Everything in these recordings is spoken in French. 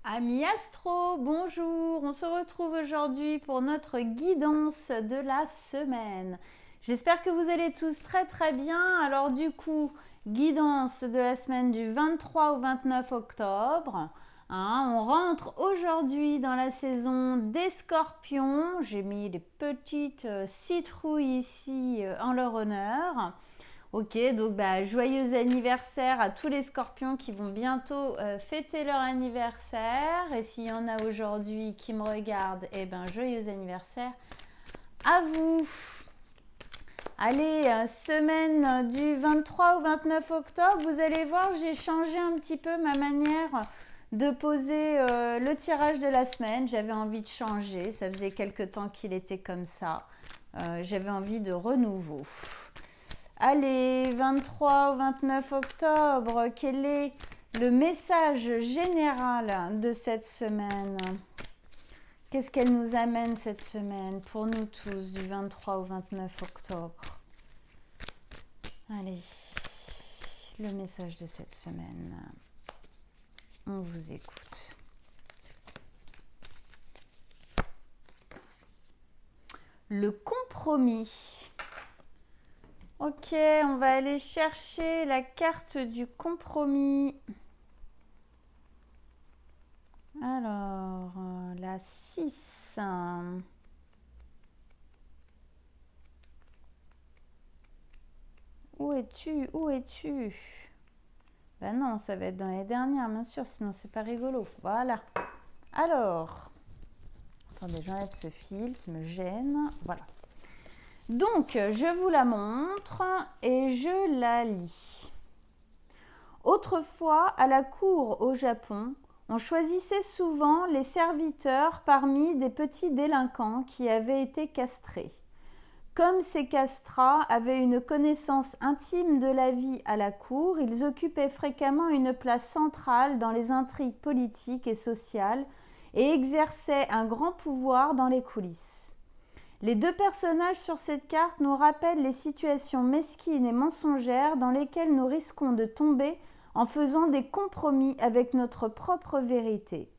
Amis astro, bonjour, on se retrouve aujourd'hui pour notre guidance de la semaine. J'espère que vous allez tous très bien. Alors du coup, guidance de la semaine du 23 au 29 octobre. On rentre aujourd'hui dans la saison des scorpions. J'ai mis les petites citrouilles ici en leur honneur. Ok, donc joyeux anniversaire à tous les scorpions qui vont bientôt fêter leur anniversaire. Et s'il y en a aujourd'hui qui me regardent, joyeux anniversaire à vous. Allez, semaine du 23 au 29 octobre, vous allez voir, j'ai changé un petit peu ma manière de poser le tirage de la semaine. J'avais envie de changer, ça faisait quelque temps qu'il était comme ça. J'avais envie de renouveau. Allez, 23 au 29 octobre, quel est le message général de cette semaine? Qu'est-ce qu'elle nous amène cette semaine pour nous tous du 23 au 29 octobre? Allez, le message de cette semaine. On vous écoute. Le compromis. Ok, on va aller chercher la carte du compromis. Alors, la 6. Où es-tu? Où es-tu? Ben non, ça va être dans les dernières, bien sûr, sinon c'est pas rigolo. Voilà. Alors, attendez, j'enlève ce fil qui me gêne. Voilà. Donc, je vous la montre et je la lis. Autrefois, à la cour au Japon, on choisissait souvent les serviteurs parmi des petits délinquants qui avaient été castrés. Comme ces castrats avaient une connaissance intime de la vie à la cour, ils occupaient fréquemment une place centrale dans les intrigues politiques et sociales et exerçaient un grand pouvoir dans les coulisses. Les deux personnages sur cette carte nous rappellent les situations mesquines et mensongères dans lesquelles nous risquons de tomber en faisant des compromis avec notre propre vérité.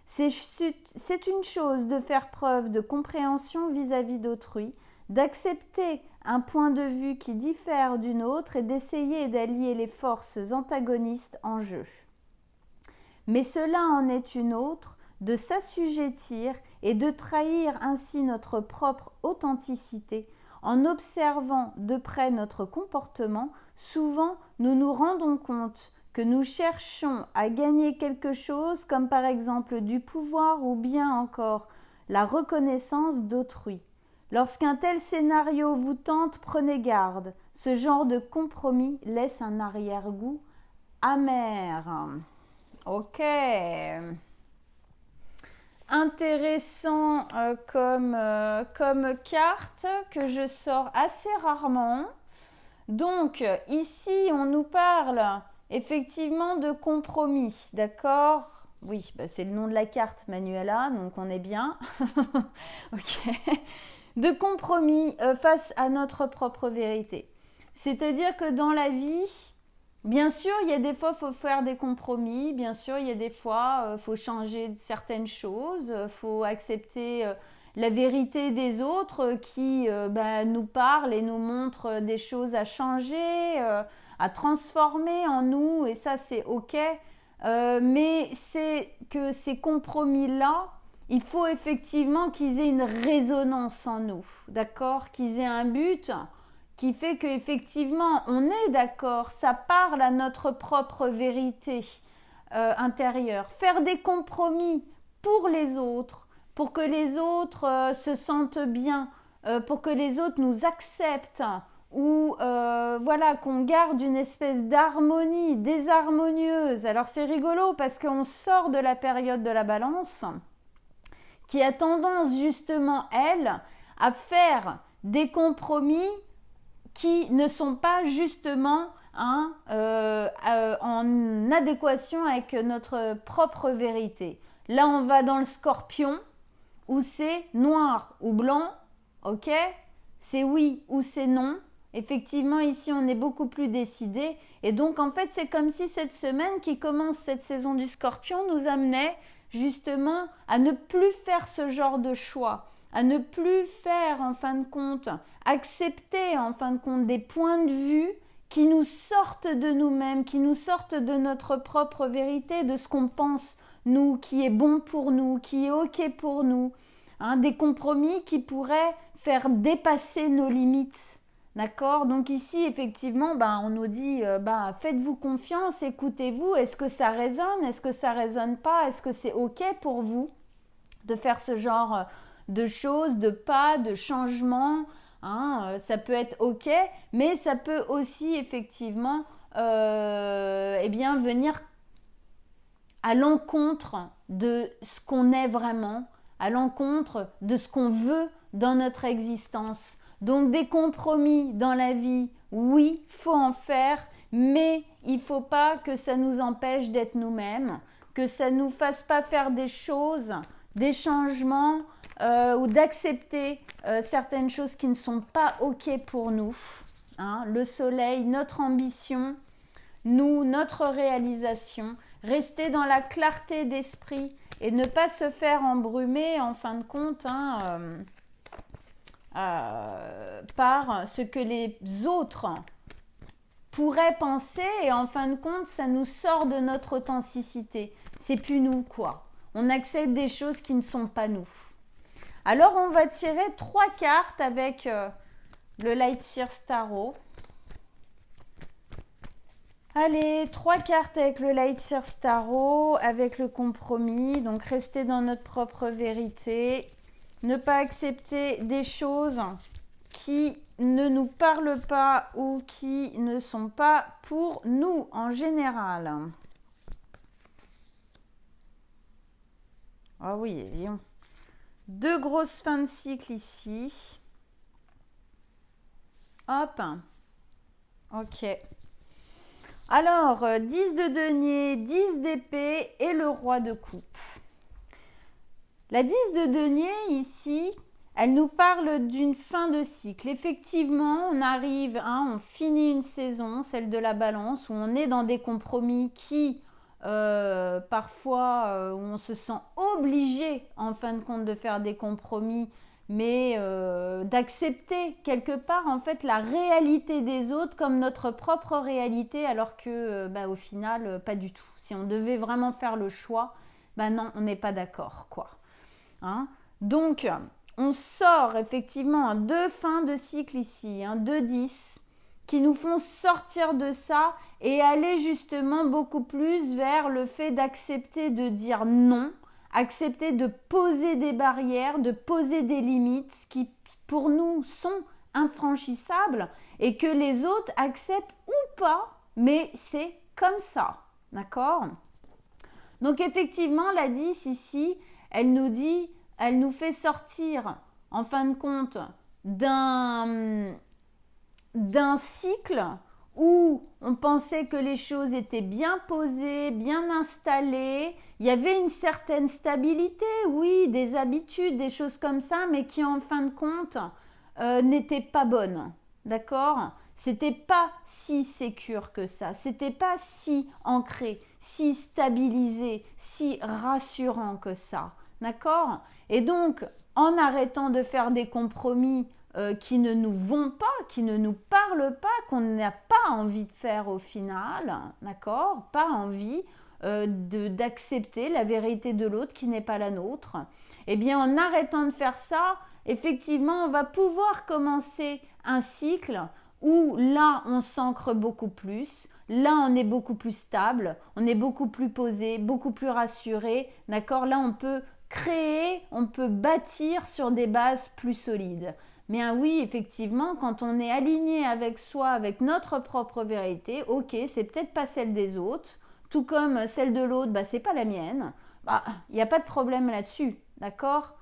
C'est une chose de faire preuve de compréhension vis-à-vis d'autrui, d'accepter un point de vue qui diffère d'une autre et d'essayer d'allier les forces antagonistes en jeu. Mais cela en est une autre, de s'assujettir et de trahir ainsi notre propre authenticité. En observant de près notre comportement, souvent nous nous rendons compte que nous cherchons à gagner quelque chose, comme par exemple du pouvoir ou bien encore la reconnaissance d'autrui. Lorsqu'un tel scénario vous tente, prenez garde. Ce genre de compromis laisse un arrière-goût amer. Ok. Intéressant comme carte que je sors assez rarement. Donc, ici, on nous parle effectivement de compromis, d'accord? Oui, c'est le nom de la carte, Manuela, donc on est bien. Ok. De compromis face à notre propre vérité. C'est-à-dire que dans la vie, bien sûr, il y a des fois, il faut faire des compromis. Bien sûr, il y a des fois, il faut changer certaines choses. Il faut accepter la vérité des autres qui nous parlent et nous montrent des choses à changer, à transformer en nous. Et ça, c'est OK. Mais c'est que ces compromis-là, il faut effectivement qu'ils aient une résonance en nous, d'accord? Qu'ils aient un but qui fait qu'effectivement, on est d'accord, ça parle à notre propre vérité intérieure. Faire des compromis pour les autres, pour que les autres se sentent bien, pour que les autres nous acceptent, ou voilà, qu'on garde une espèce d'harmonie désharmonieuse. Alors c'est rigolo parce qu'on sort de la période de la balance, qui a tendance justement, elle, à faire des compromis qui ne sont pas justement en adéquation avec notre propre vérité. Là, on va dans le scorpion, où c'est noir ou blanc, ok? C'est oui ou c'est non. Effectivement, ici, on est beaucoup plus décidé. Et donc, en fait, c'est comme si cette semaine qui commence cette saison du scorpion nous amenait justement à ne plus faire ce genre de choix, à ne plus faire en fin de compte, accepter en fin de compte des points de vue qui nous sortent de nous-mêmes, qui nous sortent de notre propre vérité, de ce qu'on pense, nous, qui est bon pour nous, qui est OK pour nous. Des compromis qui pourraient faire dépasser nos limites. D'accord? Donc ici, effectivement, on nous dit, faites-vous confiance, écoutez-vous. Est-ce que ça résonne? Est-ce que ça résonne pas? Est-ce que c'est OK pour vous de faire ce genre de choses, de pas, de changements? Ça peut être OK, mais ça peut aussi, effectivement, venir à l'encontre de ce qu'on est vraiment, à l'encontre de ce qu'on veut dans notre existence. Donc des compromis dans la vie, oui, faut en faire, mais il faut pas que ça nous empêche d'être nous-mêmes, que ça nous fasse pas faire des choses, des changements ou d'accepter certaines choses qui ne sont pas OK pour nous. Le soleil, notre ambition, nous, notre réalisation, rester dans la clarté d'esprit et ne pas se faire embrumer en fin de compte par ce que les autres pourraient penser et en fin de compte ça nous sort de notre authenticité. C'est plus nous quoi. On accepte des choses qui ne sont pas nous. Alors on va tirer 3 cartes avec le Light Seers Tarot. Allez, 3 cartes avec le Light Seers Tarot, avec le compromis. Donc, rester dans notre propre vérité. Ne pas accepter des choses qui ne nous parlent pas ou qui ne sont pas pour nous en général. Ah oui, évidemment. 2 grosses fins de cycle ici. Hop. Ok. Alors, 10 de denier, 10 d'épée et le roi de coupe. La 10 de denier, ici, elle nous parle d'une fin de cycle. Effectivement, on arrive, on finit une saison, celle de la balance, où on est dans des compromis qui, parfois, où on se sent obligé, en fin de compte, de faire des compromis, mais d'accepter quelque part en fait la réalité des autres comme notre propre réalité alors que au final pas du tout. Si on devait vraiment faire le choix, non, on n'est pas d'accord quoi. Donc on sort effectivement 2 fins de cycle ici, 2-10 qui nous font sortir de ça et aller justement beaucoup plus vers le fait d'accepter de dire non, accepter de poser des barrières, de poser des limites qui pour nous sont infranchissables et que les autres acceptent ou pas, mais c'est comme ça, d'accord? Donc effectivement, la 10 ici, elle nous fait sortir en fin de compte d'un cycle où on pensait que les choses étaient bien posées, bien installées, il y avait une certaine stabilité, oui, des habitudes, des choses comme ça, mais qui en fin de compte n'étaient pas bonnes, d'accord? C'était pas si sécure que ça, c'était pas si ancré, si stabilisé, si rassurant que ça, d'accord? Et donc, en arrêtant de faire des compromis qui ne nous vont pas, qui ne nous parlent pas, qu'on n'a pas envie de faire au final, d'accord? Pas envie d'accepter la vérité de l'autre qui n'est pas la nôtre. Eh bien, en arrêtant de faire ça, effectivement, on va pouvoir commencer un cycle où là, on s'ancre beaucoup plus, là, on est beaucoup plus stable, on est beaucoup plus posé, beaucoup plus rassuré, d'accord? Là, on peut créer, on peut bâtir sur des bases plus solides. Mais oui, effectivement, quand on est aligné avec soi, avec notre propre vérité, ok, c'est peut-être pas celle des autres, tout comme celle de l'autre, c'est pas la mienne. Il n'y a pas de problème là-dessus, d'accord?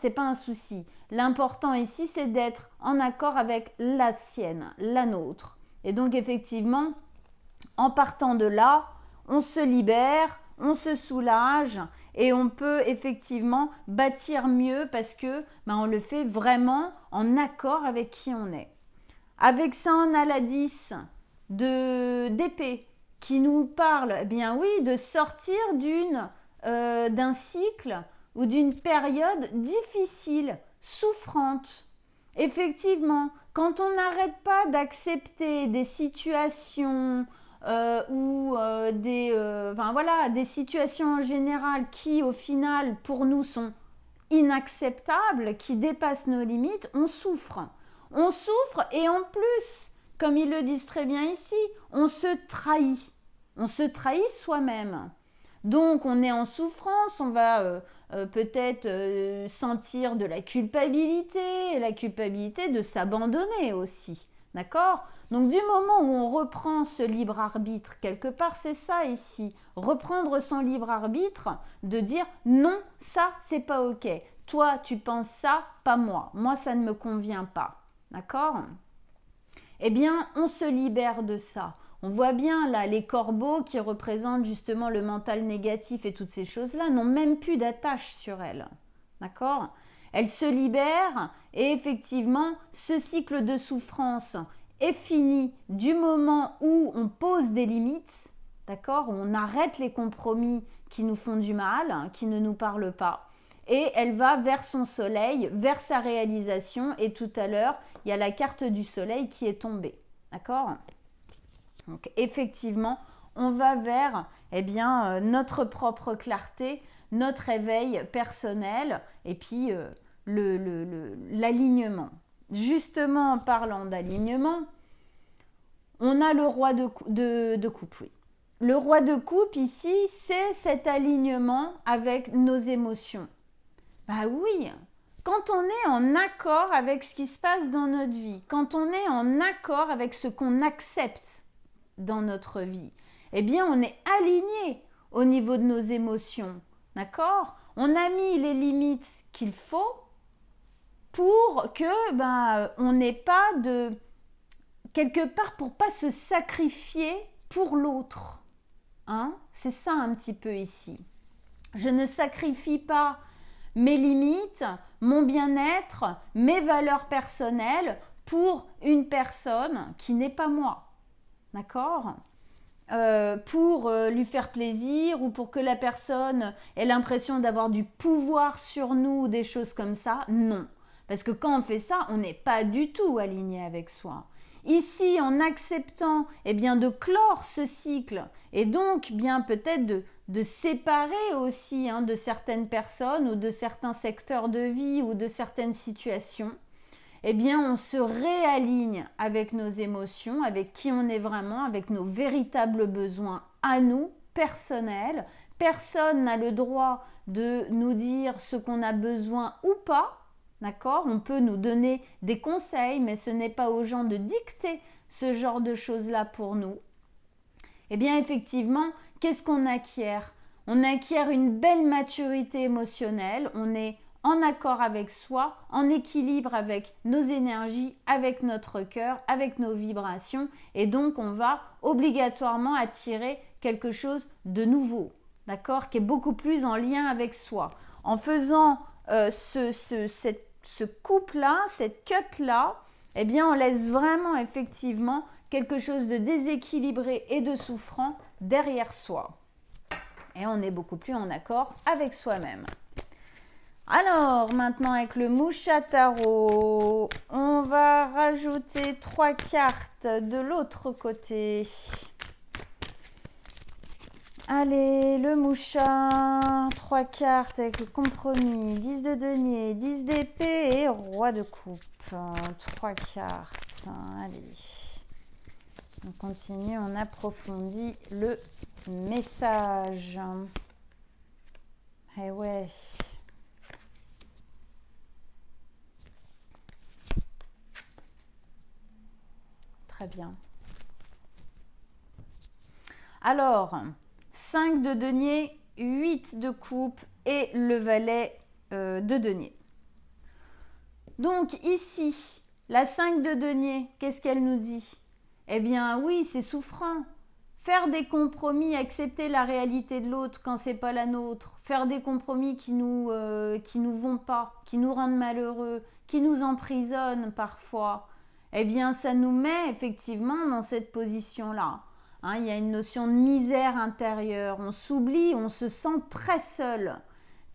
C'est pas un souci. L'important ici, c'est d'être en accord avec la sienne, la nôtre. Et donc, effectivement, en partant de là, on se libère, on se soulage et on peut effectivement bâtir mieux parce que on le fait vraiment en accord avec qui on est. Avec ça, on a la 10 d'épée qui nous parle, eh bien oui, de sortir d'une d'un cycle ou d'une période difficile, souffrante. Effectivement, quand on n'arrête pas d'accepter des situations des situations en général qui au final pour nous sont inacceptables, qui dépassent nos limites, on souffre. On souffre et en plus, comme ils le disent très bien ici, on se trahit. On se trahit soi-même. Donc on est en souffrance, on va peut-être sentir de la culpabilité de s'abandonner aussi. D'accord? Donc du moment où on reprend ce libre arbitre, quelque part c'est ça ici, reprendre son libre arbitre, de dire non, ça c'est pas ok. Toi tu penses ça, pas moi. Moi ça ne me convient pas. D'accord? Eh bien on se libère de ça. On voit bien là les corbeaux qui représentent justement le mental négatif et toutes ces choses-là n'ont même plus d'attache sur elles. D'accord? Elles se libèrent et effectivement ce cycle de souffrance est fini du moment où on pose des limites, d'accord? Où on arrête les compromis qui nous font du mal, qui ne nous parlent pas. Et elle va vers son soleil, vers sa réalisation. Et tout à l'heure, il y a la carte du soleil qui est tombée. D'accord? Donc effectivement, on va vers notre propre clarté, notre éveil personnel et puis l'alignement. Justement, en parlant d'alignement, on a le roi de coupe. Oui. Le roi de coupe ici, c'est cet alignement avec nos émotions. Bah oui, quand on est en accord avec ce qui se passe dans notre vie, quand on est en accord avec ce qu'on accepte dans notre vie, eh bien on est aligné au niveau de nos émotions, d'accord? On a mis les limites qu'il faut pour que on n'ait pas de quelque part pour pas se sacrifier pour l'autre, hein? C'est ça un petit peu ici. Je ne sacrifie pas mes limites, mon bien-être, mes valeurs personnelles pour une personne qui n'est pas moi. D'accord? Pour lui faire plaisir ou pour que la personne ait l'impression d'avoir du pouvoir sur nous ou des choses comme ça. Non. Parce que quand on fait ça, on n'est pas du tout aligné avec soi. Ici, en acceptant de clore ce cycle et donc bien peut-être de séparer aussi de certaines personnes ou de certains secteurs de vie ou de certaines situations, on se réaligne avec nos émotions, avec qui on est vraiment, avec nos véritables besoins à nous, personnels. Personne n'a le droit de nous dire ce qu'on a besoin ou pas. D'accord? On peut nous donner des conseils, mais ce n'est pas aux gens de dicter ce genre de choses-là pour nous. Eh bien, effectivement, qu'est-ce qu'on acquiert? On acquiert une belle maturité émotionnelle, on est en accord avec soi, en équilibre avec nos énergies, avec notre cœur, avec nos vibrations, et donc on va obligatoirement attirer quelque chose de nouveau, d'accord? Qui est beaucoup plus en lien avec soi. En faisant ce couple-là, cette cut-là, on laisse vraiment effectivement quelque chose de déséquilibré et de souffrant derrière soi. Et on est beaucoup plus en accord avec soi-même. Alors, maintenant avec le Musha Tarot, on va rajouter 3 cartes de l'autre côté. Allez, le Musha, 3 cartes avec le compromis, 10 de denier, 10 d'épée et roi de coupe. 3 cartes, allez. On continue, on approfondit le message. Eh ouais. Très bien. Alors, 5 de denier, 8 de coupe et le valet de denier. Donc ici, la 5 de denier, qu'est-ce qu'elle nous dit? Eh bien oui, c'est souffrant. Faire des compromis, accepter la réalité de l'autre quand c'est pas la nôtre, faire des compromis qui nous vont pas, qui nous rendent malheureux, qui nous emprisonnent parfois, eh bien ça nous met effectivement dans cette position-là. hein, il y a une notion de misère intérieure. On s'oublie, on se sent très seul.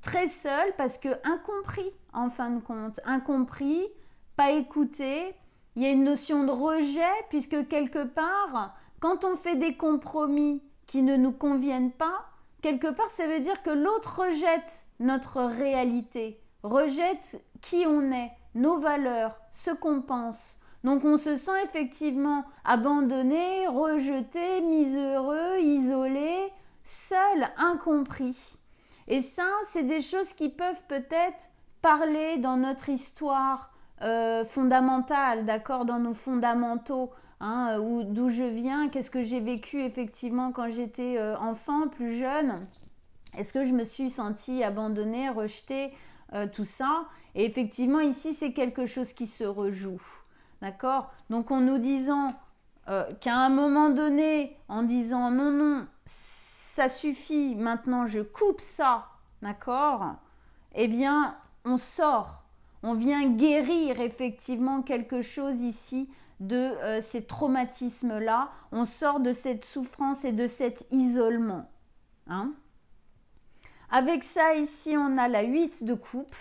Très seul parce que incompris en fin de compte. Incompris, pas écouté. Il y a une notion de rejet puisque quelque part, quand on fait des compromis qui ne nous conviennent pas, quelque part ça veut dire que l'autre rejette notre réalité, rejette qui on est, nos valeurs, ce qu'on pense. Donc on se sent effectivement abandonné, rejeté, miséreux, isolé, seul, incompris. Et ça, c'est des choses qui peuvent peut-être parler dans notre histoire fondamentale, d'accord, dans nos fondamentaux, hein, d'où je viens, qu'est-ce que j'ai vécu effectivement quand j'étais enfant, plus jeune. Est-ce que je me suis sentie abandonnée, rejetée, tout ça. Et effectivement, ici, c'est quelque chose qui se rejoue. D'accord? Donc, en nous disant qu'à un moment donné, en disant non, non, ça suffit, maintenant je coupe ça, d'accord? Eh bien, on sort. On vient guérir effectivement quelque chose ici de ces traumatismes-là. On sort de cette souffrance et de cet isolement. Hein? Avec ça, ici, on a la 8 de coupe.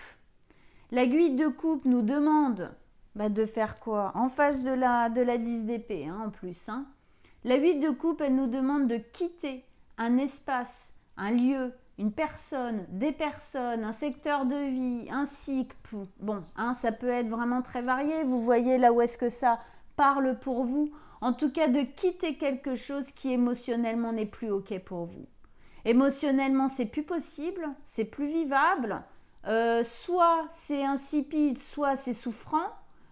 La 8 de coupe nous demande de faire quoi? En face de la 10 d'épée, hein, en plus. Hein. La 8 de coupe, elle nous demande de quitter un espace, un lieu, une personne, des personnes, un secteur de vie, un cycle. Bon, hein, ça peut être vraiment très varié. Vous voyez là où est-ce que ça parle pour vous. En tout cas, de quitter quelque chose qui émotionnellement n'est plus OK pour vous. Émotionnellement, c'est plus possible, c'est plus vivable. Soit c'est insipide, soit c'est souffrant.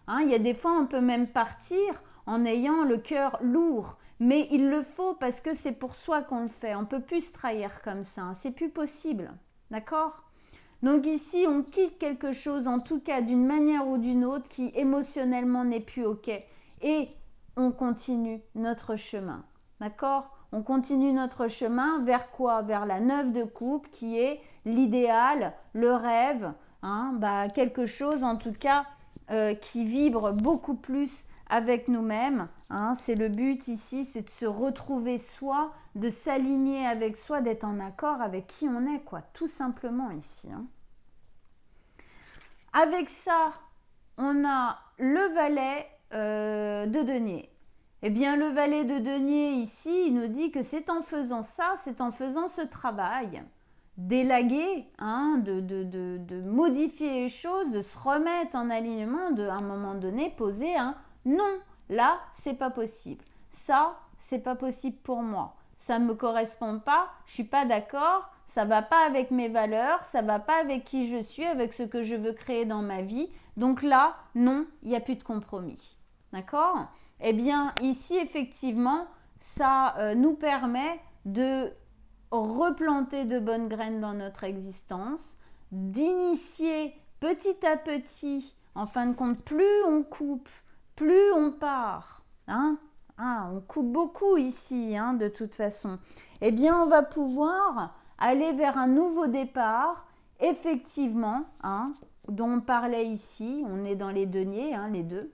Hein, il y a des fois, on peut même partir en ayant le cœur lourd. Mais il le faut parce que c'est pour soi qu'on le fait. On ne peut plus se trahir comme ça. Hein, c'est plus possible. D'accord? Donc ici, on quitte quelque chose, en tout cas d'une manière ou d'une autre, qui émotionnellement n'est plus OK. Et on continue notre chemin. D'accord? On continue notre chemin vers quoi? Vers la 9 de coupe qui est l'idéal, le rêve, hein, quelque chose en tout cas qui vibre beaucoup plus avec nous-mêmes. Hein. C'est le but ici, c'est de se retrouver soi, de s'aligner avec soi, d'être en accord avec qui on est, quoi, tout simplement ici. Hein. Avec ça, on a le valet de denier. Eh bien, le valet de denier, ici, il nous dit que c'est en faisant ça, c'est en faisant ce travail d'élaguer, hein, de modifier les choses, de se remettre en alignement, de, à un moment donné, poser un non. Là, c'est pas possible. Ça, c'est pas possible pour moi. Ça ne me correspond pas, je suis pas d'accord, ça va pas avec mes valeurs, ça va pas avec qui je suis, avec ce que je veux créer dans ma vie. Donc là, non, il n'y a plus de compromis. D'accord? Eh bien, ici, effectivement, ça nous permet de replanter de bonnes graines dans notre existence, d'initier petit à petit, en fin de compte, plus on coupe, plus on part. Hein? On coupe beaucoup ici, hein, de toute façon. Eh bien, on va pouvoir aller vers un nouveau départ, effectivement, hein, dont on parlait ici, on est dans les deniers, hein, les deux.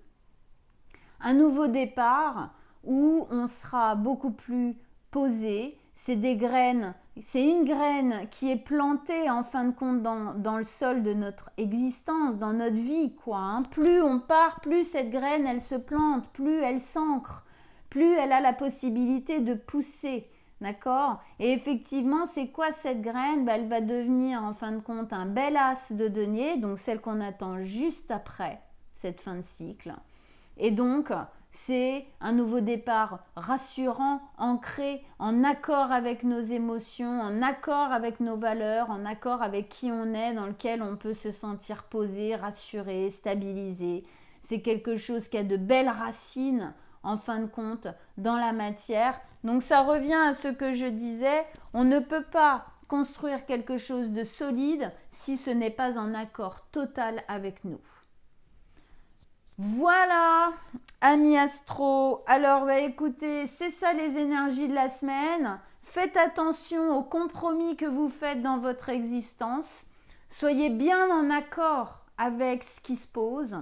Un nouveau départ où on sera beaucoup plus posé. C'est des graines, c'est une graine qui est plantée en fin de compte dans le sol de notre existence, dans notre vie, quoi. Hein. Plus on part, plus cette graine, elle se plante, plus elle s'ancre, plus elle a la possibilité de pousser. D'accord? Et effectivement, c'est quoi cette graine? Elle va devenir en fin de compte un bel as de denier, donc celle qu'on attend juste après cette fin de cycle. Et donc, c'est un nouveau départ rassurant, ancré, en accord avec nos émotions, en accord avec nos valeurs, en accord avec qui on est, dans lequel on peut se sentir posé, rassuré, stabilisé. C'est quelque chose qui a de belles racines, en fin de compte, dans la matière. Donc ça revient à ce que je disais, on ne peut pas construire quelque chose de solide si ce n'est pas en accord total avec nous. Voilà, amis astro. Alors, écoutez, c'est ça les énergies de la semaine. Faites attention aux compromis que vous faites dans votre existence. Soyez bien en accord avec ce qui se pose.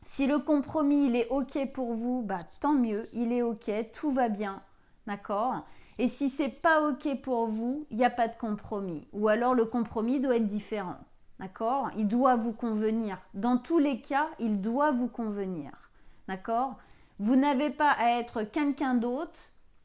Si le compromis il est OK pour vous, tant mieux, il est OK, tout va bien. d'accord? Et si c'est pas OK pour vous, il n'y a pas de compromis. Ou alors le compromis doit être différent, d'accord? Il doit vous convenir. Dans tous les cas, il doit vous convenir, d'accord? Vous n'avez pas à être quelqu'un d'autre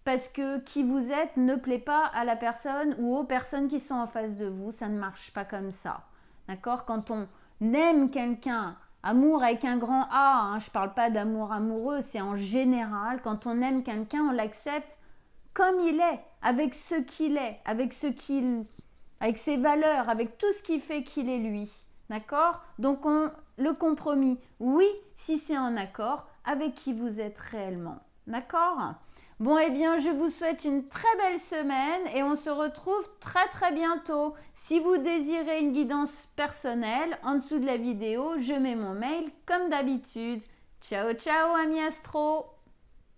parce que qui vous êtes ne plaît pas à la personne ou aux personnes qui sont en face de vous. Ça ne marche pas comme ça, d'accord? Quand on aime quelqu'un, amour avec un grand A, hein, je ne parle pas d'amour amoureux, c'est en général, quand on aime quelqu'un, on l'accepte comme il est, avec ce qu'il est, avec ses valeurs, avec tout ce qui fait qu'il est lui. D'accord? Donc le compromis, oui, si c'est en accord avec qui vous êtes réellement. D'accord? Bon, eh bien, je vous souhaite une très belle semaine et on se retrouve très très bientôt. Si vous désirez une guidance personnelle, en dessous de la vidéo, je mets mon mail comme d'habitude. Ciao ciao, amis astro!